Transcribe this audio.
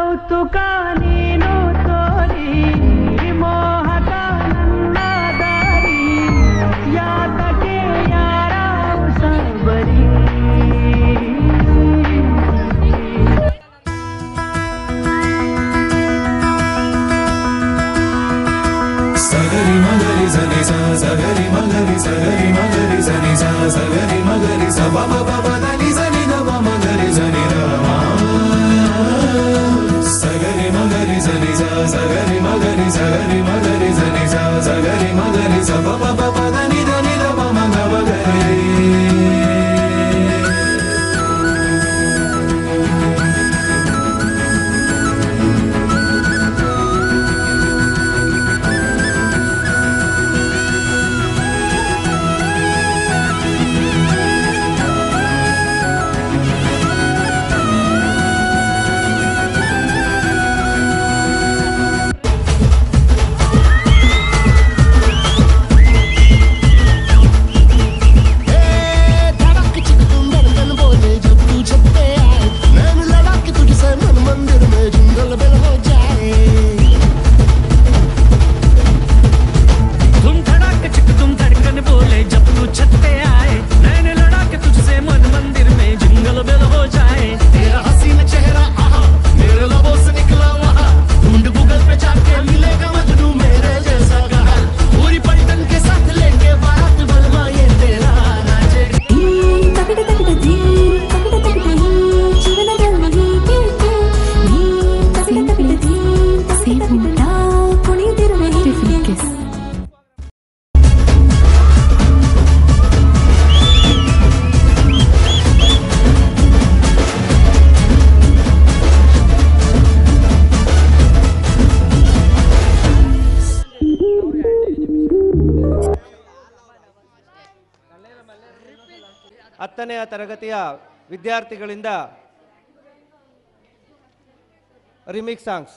ಕೌತುಕ ನೀನು ತೋರಿ ಮೋಹಕ ನನ್ನ ದಾರಿ ಯಾತಕ್ಕೆ ಯಾರ ಸಬರಿ ಸಗರಿ ಮಗರಿ ಸನಿ ಸ ಸಗರಿ ಮಗರಿ ಸಗರಿ ಮಗರಿ ಸನಿ ಸ ಸಗರಿ ಮಗರಿ ಸ ಬ ಬ ಬ ನಿ ಸನಿ ದ ಬ ಮಗರಿ ಸನಿ ದ ಸಗರಿ ಮಗರಿ ಸನಿ ಸ ಸಗರಿ ಮಗರಿ ಸಗರಿ ಮಗರಿ ಸನಿ ಸ ಸಗರಿ ಮಗರಿ ಸ ಬ ಬ ಬ ನಿ ದ ಬ ಮ ಗ ಮಗರಿ ಹತ್ತನೆಯ ತರಗತಿಯ ವಿದ್ಯಾರ್ಥಿಗಳಿಂದ ರಿಮಿಕ್ಸ್ ಸಾಂಗ್ಸ್